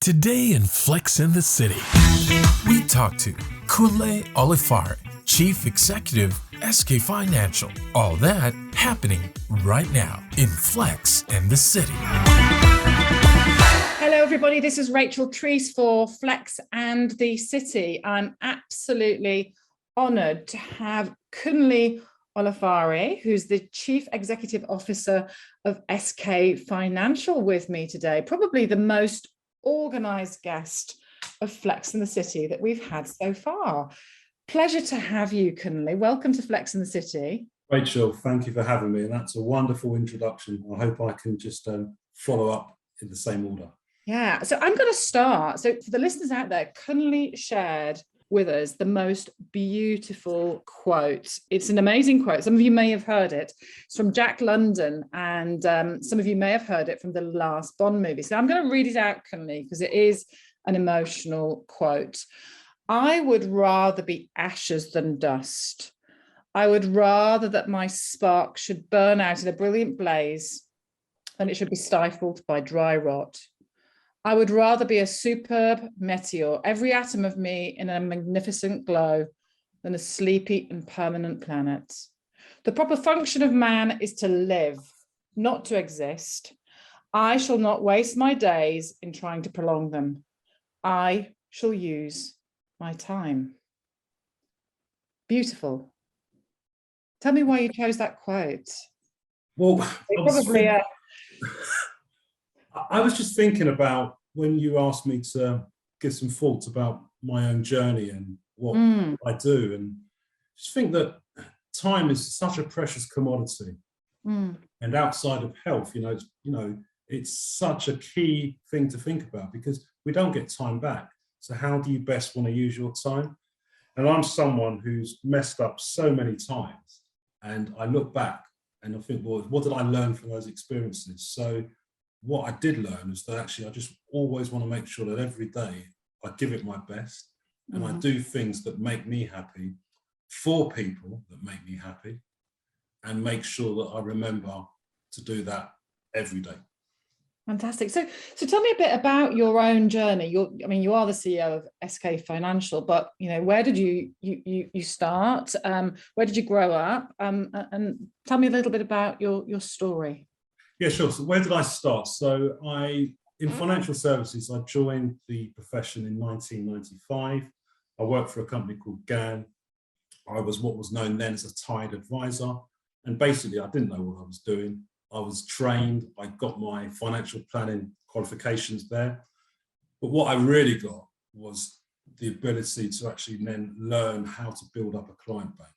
Today in Flex in the City, we talk to Kunle Olafare, Chief Executive, SK Financial. All that happening right now in Flex in the City. Hello, everybody. This is Rachel Treese for Flex and the City. I'm absolutely honoured to have Kunle Olafare, who's the Chief Executive Officer of SK Financial, with me today. Probably the most organised guest of Flex in the City that we've had so far. Pleasure to have you, Kunle. Welcome to Flex in the City. Rachel, thank you for having me. And that's a wonderful introduction. I hope I can just follow up in the same order. Yeah, so I'm going to start. So for the listeners out there, Kunle shared with us the most beautiful quote. It's an amazing quote. Some of you may have heard it. It's from Jack London, and some of you may have heard it from the last Bond movie. So I'm going to read it out, Kunle, because it is an emotional quote. I would rather be ashes than dust. I would rather that my spark should burn out in a brilliant blaze than it should be stifled by dry rot. I would rather be a superb meteor, every atom of me in a magnificent glow, than a sleepy and permanent planet. The proper function of man is to live, not to exist. I shall not waste my days in trying to prolong them. I shall use my time. Beautiful. Tell me why you chose that quote. Well, I was just thinking about when you asked me to give some thoughts about my own journey and what I do, and just think that time is such a precious commodity. And outside of health, it's such a key thing to think about because we don't get time back. So how do you best want to use your time? And I'm someone who's messed up so many times, and I look back and I think, well, what did I learn from those experiences? So what I did learn is that actually I just always want to make sure that every day I give it my best and I do things that make me happy for people that make me happy, and make sure that I remember to do that every day. Fantastic. So tell me a bit about your own journey. You are the CEO of SK Financial, but where did you start? Where did you grow up? And tell me a little bit about your story. Yeah, sure. So where did I start? So in financial services, I joined the profession in 1995. I worked for a company called GAN. I was what was known then as a tied advisor. And basically, I didn't know what I was doing. I was trained. I got my financial planning qualifications there. But what I really got was the ability to actually then learn how to build up a client bank.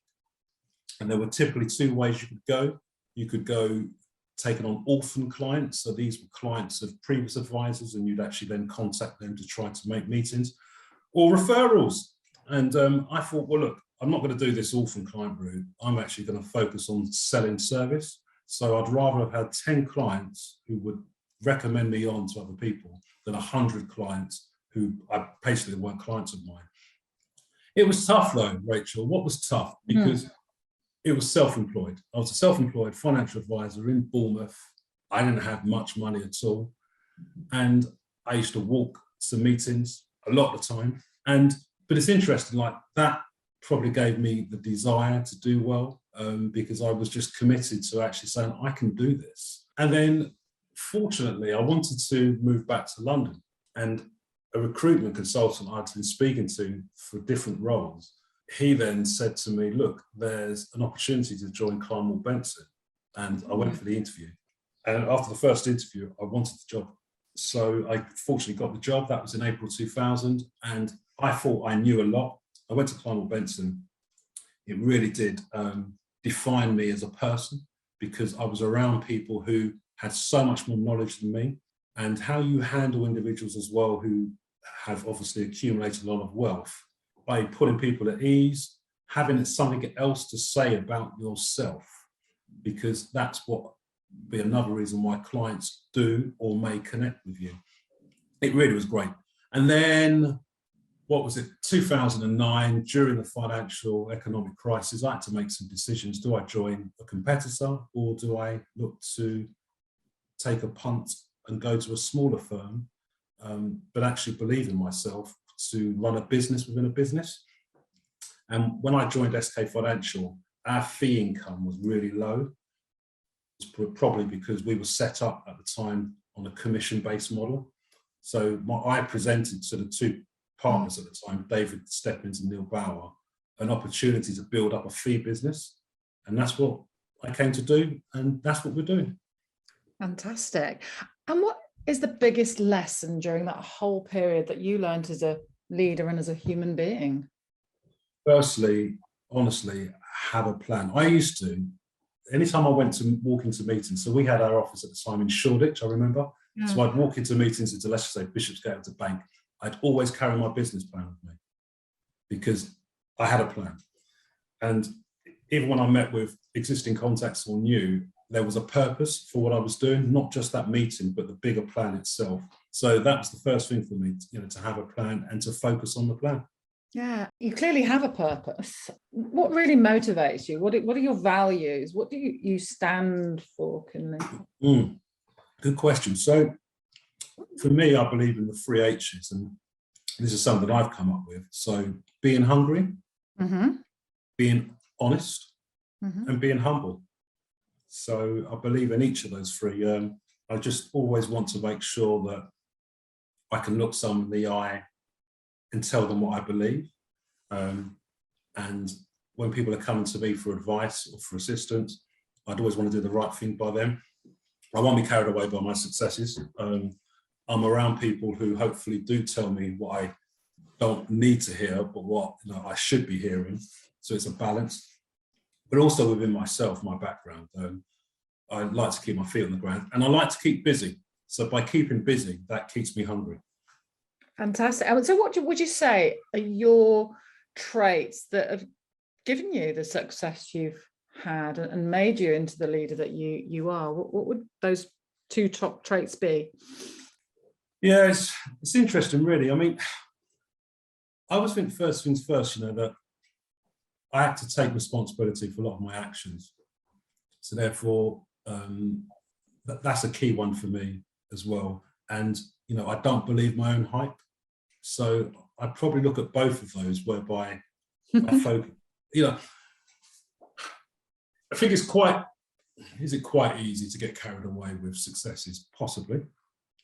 And there were typically two ways you could go. You could go taking on orphan clients. So these were clients of previous advisors, and you'd actually then contact them to try to make meetings, or referrals. And I thought, well, look, I'm not going to do this orphan client route. I'm actually going to focus on selling service. So I'd rather have had 10 clients who would recommend me on to other people than 100 clients who basically weren't clients of mine. It was tough though, Rachel. What was tough? Because it was self-employed. I was a self-employed financial advisor in Bournemouth. I didn't have much money at all. And I used to walk to meetings a lot of the time. But it's interesting, like that probably gave me the desire to do well, because I was just committed to actually saying, I can do this. And then fortunately, I wanted to move back to London, and a recruitment consultant I'd been speaking to for different roles, he then said to me, look, there's an opportunity to join Kunle Benson. And I went for the interview. And after the first interview, I wanted the job. So I fortunately got the job. That was in April 2000. And I thought I knew a lot. I went to Kunle Benson. It really did define me as a person, because I was around people who had so much more knowledge than me, and how you handle individuals as well who have obviously accumulated a lot of wealth by putting people at ease, having something else to say about yourself, because that's what be another reason why clients do or may connect with you. It really was great. And then, 2009, during the financial economic crisis, I had to make some decisions. Do I join a competitor, or do I look to take a punt and go to a smaller firm but actually believe in myself to run a business within a business. And when I joined SK Financial, our fee income was really low. It's probably because we were set up at the time on a commission-based model. So I presented to the two partners at the time, David Steppins and Neil Bauer, an opportunity to build up a fee business. And that's what I came to do, and that's what we're doing. Fantastic. And what is the biggest lesson during that whole period that you learned as a leader and as a human being? Firstly, honestly, have a plan. I used to, anytime I went to walk into meetings, so we had our office at the time in Shoreditch, I remember. Yeah. So I'd walk into meetings into, let's just say, Bishopsgate to Bank. I'd always carry my business plan with me because I had a plan. And even when I met with existing contacts or new, there was a purpose for what I was doing, not just that meeting, but the bigger plan itself. So that was the first thing for me, to have a plan and to focus on the plan. Yeah, you clearly have a purpose. What really motivates you? What are your values? What do you stand for, Kunle? Good question. So for me, I believe in the 3 H's, and this is something that I've come up with. So being hungry, being honest, and being humble. So I believe in each of those 3. I just always want to make sure that I can look someone in the eye and tell them what I believe. And when people are coming to me for advice or for assistance, I'd always want to do the right thing by them. I won't be carried away by my successes. I'm around people who hopefully do tell me what I don't need to hear, but what I should be hearing. So it's a balance. But also within myself, my background, I like to keep my feet on the ground, and I like to keep busy. So by keeping busy, that keeps me hungry. Fantastic. So what would you say are your traits that have given you the success you've had and made you into the leader that you are? What would those 2 top traits be? Yeah, it's interesting, really. I mean, I always think first things first, that I have to take responsibility for a lot of my actions. So therefore, that's a key one for me as well. And, I don't believe my own hype. So I probably look at both of those whereby I focus, I think is it quite easy to get carried away with successes? Possibly.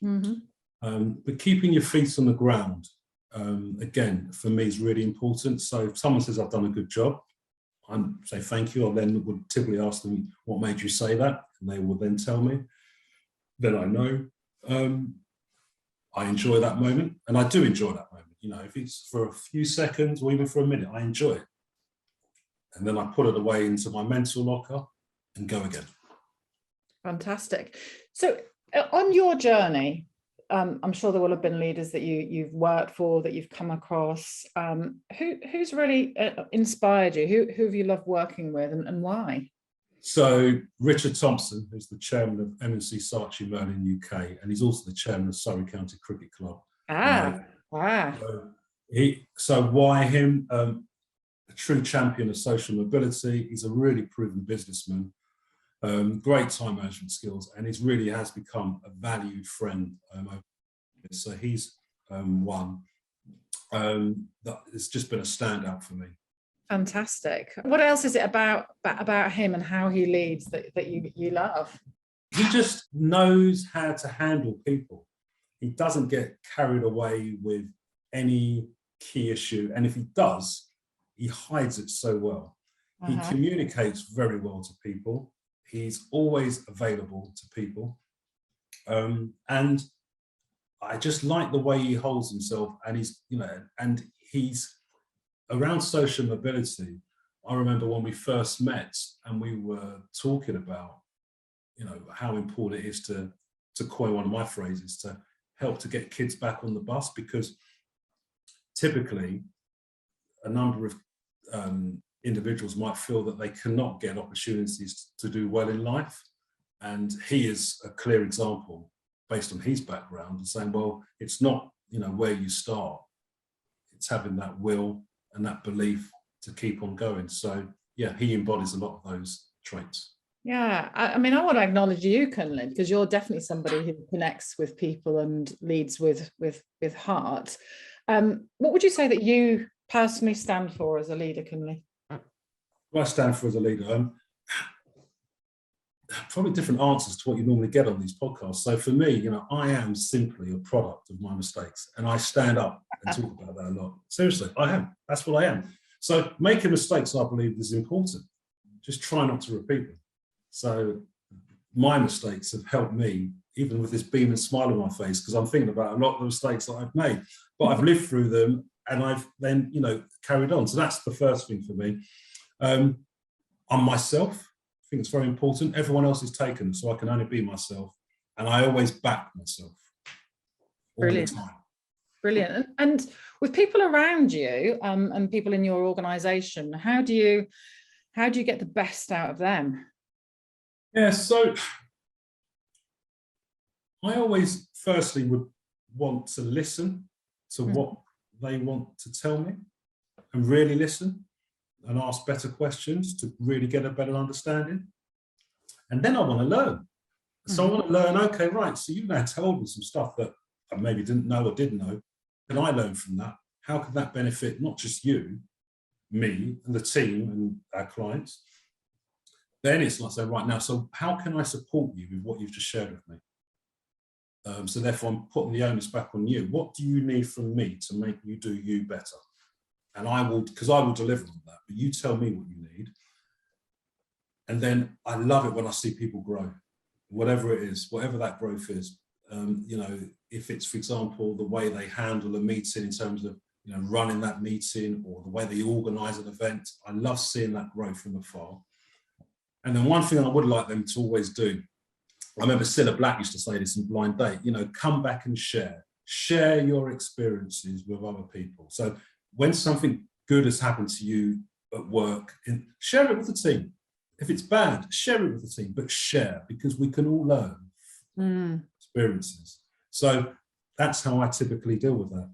But keeping your feet on the ground, again, for me is really important. So if someone says I've done a good job, I say thank you. I then would typically ask them, what made you say that? And they will then tell me. Then I know. I enjoy that moment, and I do enjoy that moment. If it's for a few seconds or even for a minute, I enjoy it. And then I put it away into my mental locker and go again. Fantastic. So on your journey, I'm sure there will have been leaders that you've worked for, that you've come across. Who's really inspired you? Who have you loved working with, and why? So Richard Thompson, who's the chairman of M&C Saatchi Merlin UK, and he's also the chairman of Surrey County Cricket Club. Wow. So why him? A true champion of social mobility. He's a really proven businessman. Great time management skills, and he really has become a valued friend. So he's one that it's just been a standout for me. Fantastic. What else is it about him and how he leads that you love? He just knows how to handle people. He doesn't get carried away with any key issue, and if he does, he hides it so well. He communicates very well to people. He's always available to people. And I just like the way he holds himself, and he's around social mobility. I remember when we first met and we were talking about, how important it is to coin one of my phrases, to help to get kids back on the bus, because typically a number of individuals might feel that they cannot get opportunities to do well in life. And he is a clear example based on his background and saying, well, it's not, where you start, it's having that will and that belief to keep on going. So yeah, he embodies a lot of those traits. Yeah, I mean, I want to acknowledge you, Kunle, because you're definitely somebody who connects with people and leads with heart. What would you say that you personally stand for as a leader, Kunle? What I stand for as a leader, probably different answers to what you normally get on these podcasts. So for me, I am simply a product of my mistakes, and I stand up and talk about that a lot. Seriously, I am. That's what I am. So making mistakes, I believe, is important. Just try not to repeat them. So my mistakes have helped me, even with this beam and smile on my face, because I'm thinking about a lot of the mistakes that I've made, but I've lived through them and I've then, carried on. So that's the first thing for me. I'm myself. I think it's very important. Everyone else is taken, so I can only be myself. And I always back myself all the time. Brilliant. And with people around you and people in your organization, how do you get the best out of them? Yeah, so I always firstly would want to listen to what they want to tell me, and really listen and ask better questions to really get a better understanding. And then I want to learn. So I want to learn, okay, right, so you've now told me some stuff that I maybe didn't know or didn't know. Can I learn from that? How can that benefit not just you, me, and the team and our clients? Then it's like saying, right now, so how can I support you with what you've just shared with me? So therefore, I'm putting the onus back on you. What do you need from me to make you do you better? And I will deliver on that, but you tell me what you need. And then I love it when I see people grow, whatever it is, whatever that growth is. If it's, for example, the way they handle a meeting in terms of, running that meeting, or the way they organize an event, I love seeing that grow from afar. And then one thing I would like them to always do, I remember Cilla Black used to say this in Blind Date, come back and share your experiences with other people. So when something good has happened to you at work, share it with the team. If it's bad, share it with the team, but share, because we can all learn experiences. So that's how I typically deal with that.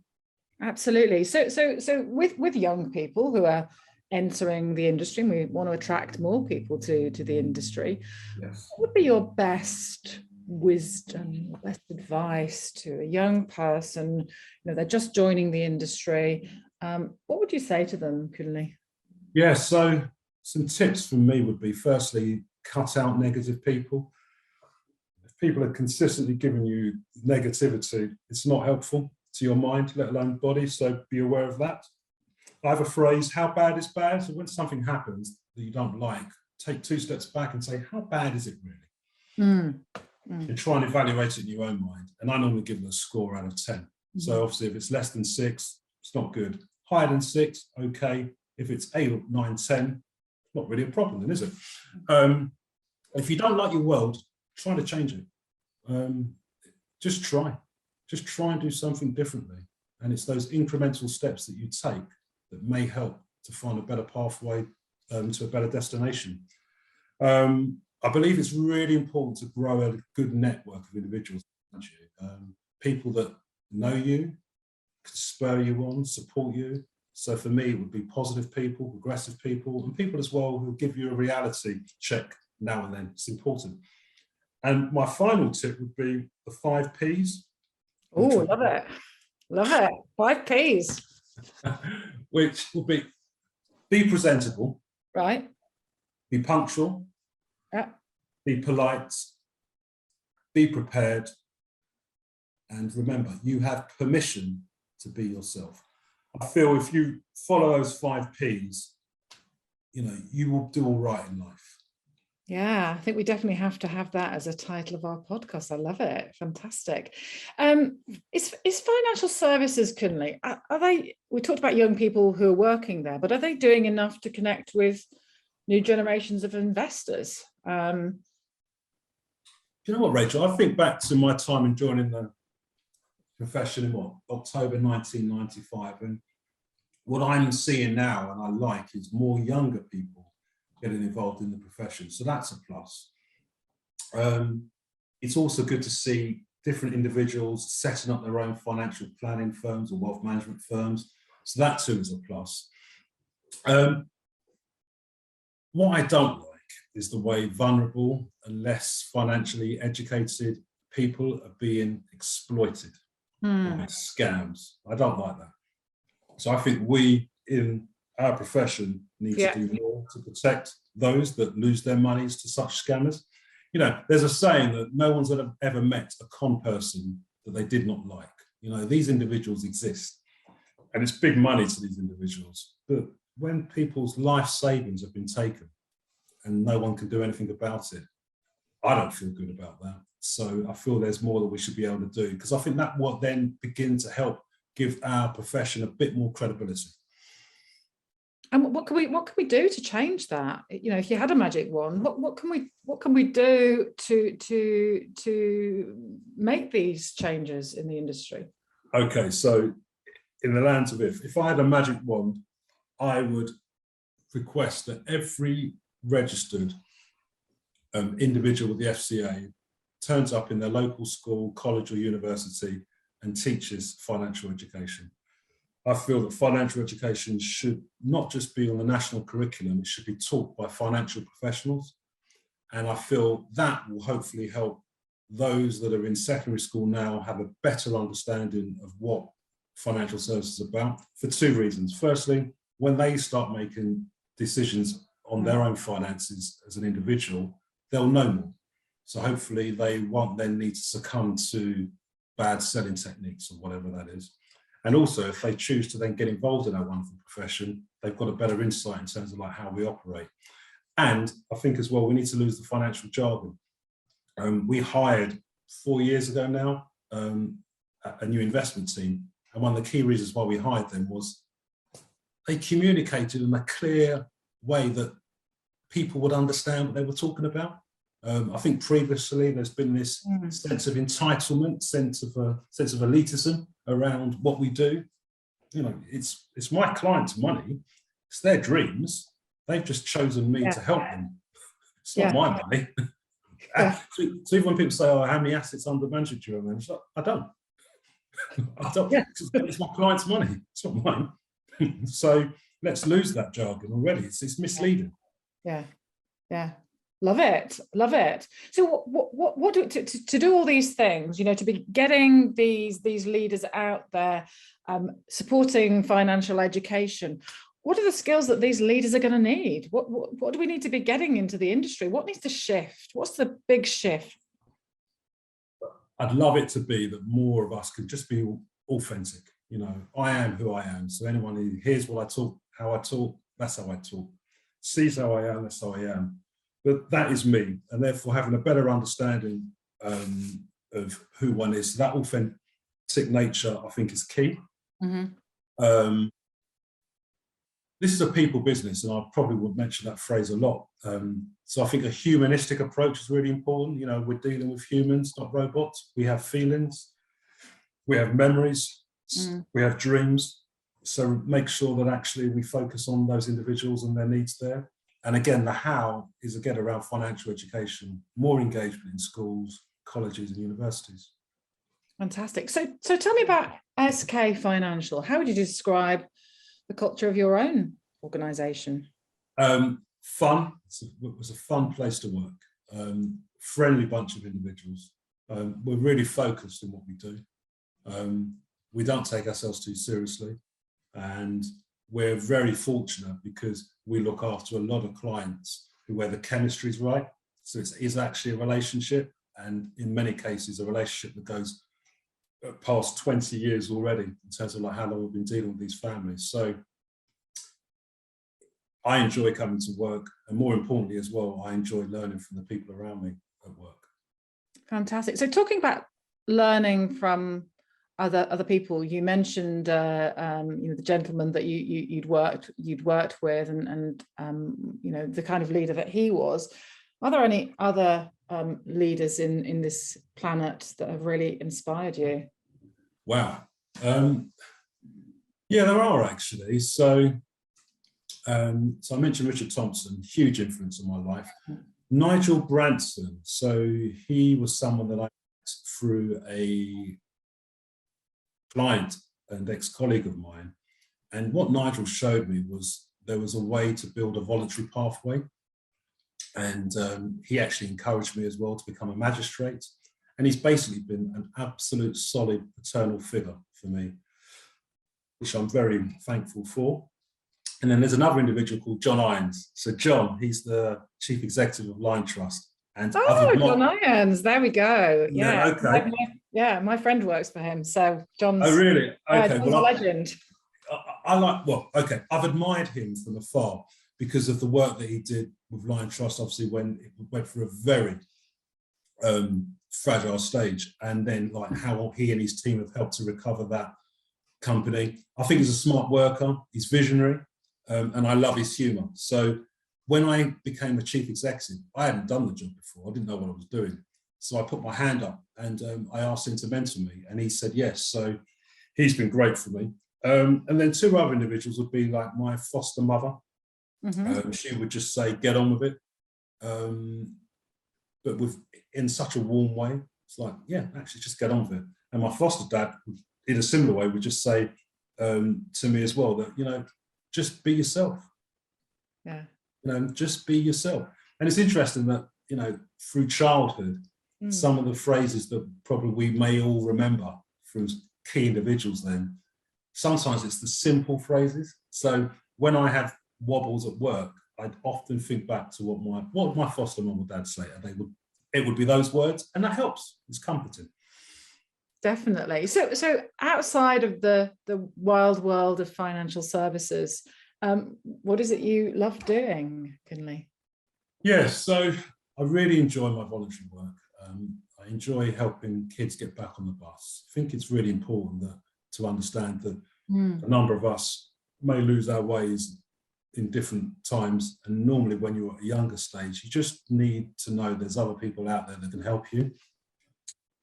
Absolutely. So with young people who are entering the industry, and we want to attract more people to the industry, yes, what would be your best wisdom, your best advice to a young person? They're just joining the industry. What would you say to them, Kunle? Yeah, so some tips from me would be, firstly, cut out negative people. If people are consistently giving you negativity, it's not helpful to your mind, let alone body, so be aware of that. I have a phrase, how bad is bad? So when something happens that you don't like, take 2 steps back and say, how bad is it really? And try and evaluate it in your own mind. And I normally give them a score out of 10. So obviously if it's less than 6, it's not good. Higher than 6, okay. If it's 8, 9, 10, not really a problem then, is it? If you don't like your world, try to change it. Just try and do something differently. And it's those incremental steps that you take that may help to find a better pathway to a better destination. I believe it's really important to grow a good network of individuals, people that know you, can spur you on, support you. So for me, it would be positive people, progressive people, and people as well who give you a reality check now and then. It's important. And my final tip would be the 5 Ps. Oh, love it. Love it. 5 Ps. Which will be presentable. Right. Be punctual. Yeah. Be polite. Be prepared. And remember, you have permission to be yourself. I feel if you follow those 5 Ps, you will do all right in life. Yeah, I think we definitely have to have that as a title of our podcast. I love it. Fantastic. Is financial services, Kunle, are they, we talked about young people who are working there, but are they doing enough to connect with new generations of investors? Do you know what, Rachel? I think back to my time in joining the profession in October 1995, and what I'm seeing now and I like is more younger people getting involved in the profession. So that's a plus. It's also good to see different individuals setting up their own financial planning firms or wealth management firms. So that too is a plus. What I don't like is the way vulnerable and less financially educated people are being exploited by scams. I don't like that. So I think we in our profession need to do more to protect those that lose their monies to such scammers. You know, there's a saying that no one's ever met a con person that they did not like. You know, these individuals exist and it's big money to these individuals. But when people's life savings have been taken and no one can do anything about it, I don't feel good about that. So I feel there's more that we should be able to do, because I think that will then begin to help give our profession a bit more credibility. And what can we do to change that? You know, if you had a magic wand, what can we do to make these changes in the industry? Okay, so in the lands of if I had a magic wand, I would request that every registered individual with the FCA turns up in their local school, college or university and teaches financial education. I feel that financial education should not just be on the national curriculum, it should be taught by financial professionals. And I feel that will hopefully help those that are in secondary school now have a better understanding of what financial services is about, for two reasons. Firstly, when they start making decisions on their own finances as an individual, they'll know more. So hopefully they won't then need to succumb to bad selling techniques or whatever that is. And also, if they choose to then get involved in our wonderful profession, they've got a better insight in terms of like how we operate. And I think as well, we need to lose the financial jargon. We hired 4 years ago now a new investment team. And one of the key reasons why we hired them was they communicated in a clear way that people would understand what they were talking about. I think previously there's been this sense of entitlement, sense of elitism around what we do. You know, it's my clients' money, it's their dreams. They've just chosen me to help them. It's not my money. So even when people say, "Oh, how many assets under management do you manage?" I don't. I don't. It's my client's money. It's not mine. So let's lose that jargon already. It's misleading. Yeah. Love it. So what do to do all these things, you know, to be getting these leaders out there, supporting financial education, what are the skills that these leaders are going to need? What do we need to be getting into the industry? What needs to shift? What's the big shift? I'd love it to be that more of us can just be authentic. You know, I am who I am. So anyone who hears what I talk, how I talk, that's how I talk. Sees how I am, that's how I am. But that is me, and therefore having a better understanding of who one is, that authentic nature, I think, is key. This is a people business, and I probably would mention that phrase a lot. So I think a humanistic approach is really important. You know, we're dealing with humans, not robots. We have feelings, we have memories, we have dreams. So make sure that actually we focus on those individuals and their needs there. And again, the how is again around financial education, more engagement in schools, colleges and universities. Fantastic. So tell me about SK Financial. How would you describe the culture of your own organisation? Fun. It was a fun place to work. Friendly bunch of individuals. We're really focused on what we do. We don't take ourselves too seriously. And we're very fortunate because we look after a lot of clients where the chemistry is right. So it is actually a relationship, and in many cases, a relationship that goes past 20 years already in terms of like how long we've been dealing with these families. So I enjoy coming to work, and more importantly as well, I enjoy learning from the people around me at work. Fantastic. So talking about learning from other people, you mentioned you know, the gentleman that you'd worked with, and you know, the kind of leader that he was. Are there any other leaders in this planet that have really inspired you? Wow. Yeah, there are actually. So I mentioned Richard Thompson, huge influence on my life. Nigel Branson. So he was someone that I met through a client and ex-colleague of mine. And what Nigel showed me was there was a way to build a voluntary pathway. And he actually encouraged me as well to become a magistrate. And he's basically been an absolute solid paternal figure for me, which I'm very thankful for. And then there's another individual called John Irons. So John, he's the chief executive of Lion Trust. And John Irons, there we go. Yeah, okay. My friend works for him. So John's, oh, really? Okay. John's a legend. I've admired him from afar because of the work that he did with Lion Trust, obviously when it went through a very fragile stage, and then like how he and his team have helped to recover that company. I think he's a smart worker, he's visionary, and I love his humour. So when I became a chief executive, I hadn't done the job before, I didn't know what I was doing. So I put my hand up and I asked him to mentor me, and he said yes. So he's been great for me. And then two other individuals would be like my foster mother. Mm-hmm. She would just say, get on with it. But in such a warm way. It's like, yeah, actually just get on with it. And my foster dad, in a similar way, would just say to me as well that, you know, just be yourself. Yeah. You know, just be yourself. And it's interesting that, you know, through childhood, some of the phrases that probably we may all remember from key individuals then, sometimes it's the simple phrases. So when I have wobbles at work, I'd often think back to what my foster mum or dad say, and it would be those words, and that helps. It's comforting. Definitely. So outside of the wild world of financial services, what is it you love doing, Kunle? Yes, so I really enjoy my voluntary work. I enjoy helping kids get back on the bus. I think it's really important to understand that a number of us may lose our ways in different times, and normally when you're at a younger stage, you just need to know there's other people out there that can help you.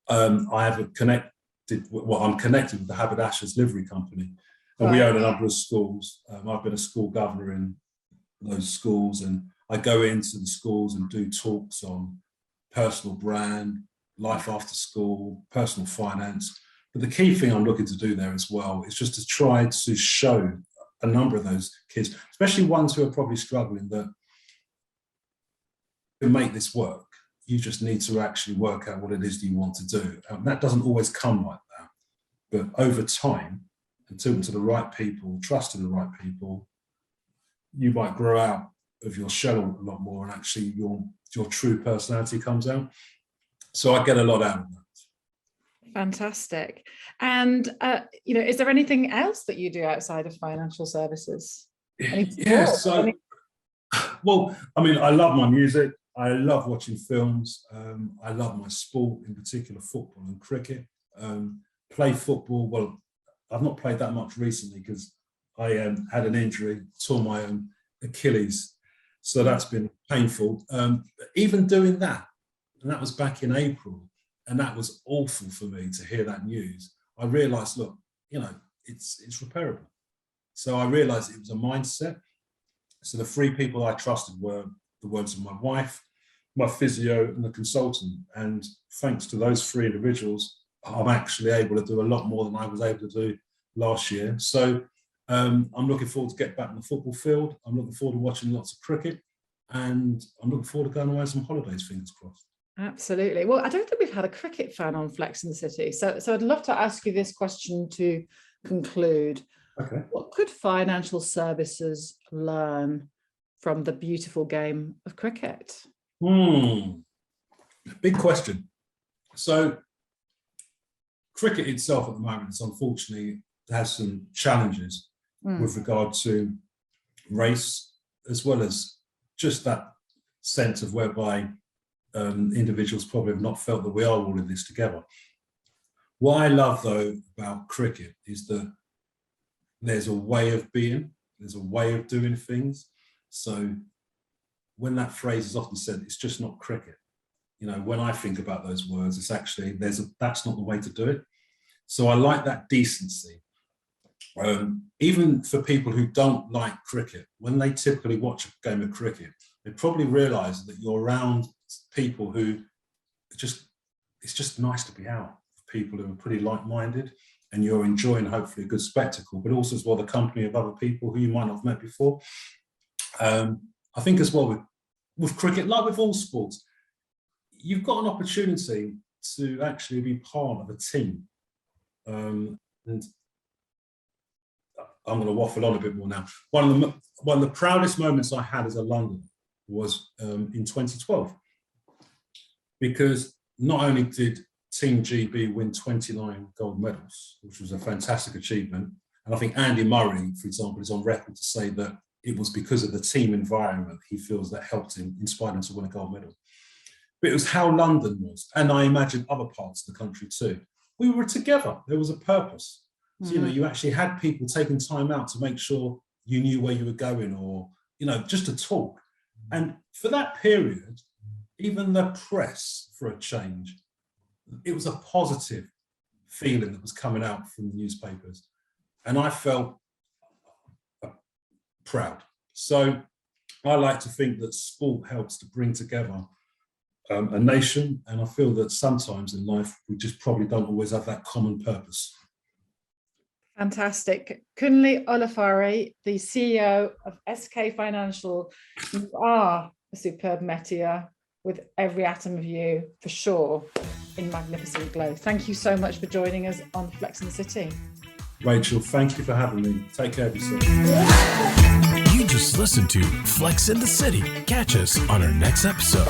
I'm connected with the Haberdashers Livery Company, and we own a number of schools. I've been a school governor in those schools, and I go into the schools and do talks on personal brand, life after school, personal finance. But the key thing I'm looking to do there as well is just to try to show a number of those kids, especially ones who are probably struggling, that to make this work, you just need to actually work out what it is that you want to do. And that doesn't always come like that. But over time, and talking to the right people, trusting the right people, you might grow out of your shell a lot more, and actually your true personality comes out. So I get a lot out of that. Fantastic. And is there anything else that you do outside of financial services? Yeah, so well, I mean, I love my music, I love watching films, I love my sport, in particular football and cricket. Play football, well, I've not played that much recently because I had an injury, tore my Achilles, so that's been painful. But even doing that, and that was back in April, and that was awful for me to hear that news. I realised, look, you know, it's repairable. So I realised it was a mindset. So the three people I trusted were the words of my wife, my physio, and the consultant. And thanks to those three individuals, I'm actually able to do a lot more than I was able to do last year. So I'm looking forward to get back in the football field. I'm looking forward to watching lots of cricket, and I'm looking forward to going away on some holidays, fingers crossed. Absolutely. Well, I don't think we've had a cricket fan on Flex in the City. So I'd love to ask you this question to conclude. Okay. What could financial services learn from the beautiful game of cricket? Big question. So cricket itself at the moment is unfortunately has some challenges with regard to race, as well as just that sense of whereby individuals probably have not felt that we are all in this together. What I love though about cricket is that there's a way of being, there's a way of doing things. So when that phrase is often said, it's just not cricket. You know, when I think about those words, it's actually, that's not the way to do it. So I like that decency. Even for people who don't like cricket, when they typically watch a game of cricket, they probably realise that you're around people who it's just nice to be out with people who are pretty like-minded, and you're enjoying hopefully a good spectacle, but also as well the company of other people who you might not have met before. I think as well with with cricket, like with all sports, you've got an opportunity to actually be part of a team. And I'm going to waffle on a bit more now. One of the proudest moments I had as a Londoner was in 2012, because not only did Team GB win 29 gold medals, which was a fantastic achievement, and I think Andy Murray, for example, is on record to say that it was because of the team environment he feels that helped him, inspired him to win a gold medal. But it was how London was, and I imagine other parts of the country too. We were together. There was a purpose. So, you actually had people taking time out to make sure you knew where you were going, or, just to talk. And for that period, even the press, for a change, it was a positive feeling that was coming out from the newspapers. And I felt proud. So I like to think that sport helps to bring together a nation. And I feel that sometimes in life, we just probably don't always have that common purpose. Fantastic. Kunle Olafare, the CEO of SK Financial, you are a superb métier with every atom of you, for sure, in magnificent glow. Thank you so much for joining us on Flex in the City. Rachel, thank you for having me. Take care of yourself. You just listened to Flex in the City. Catch us on our next episode.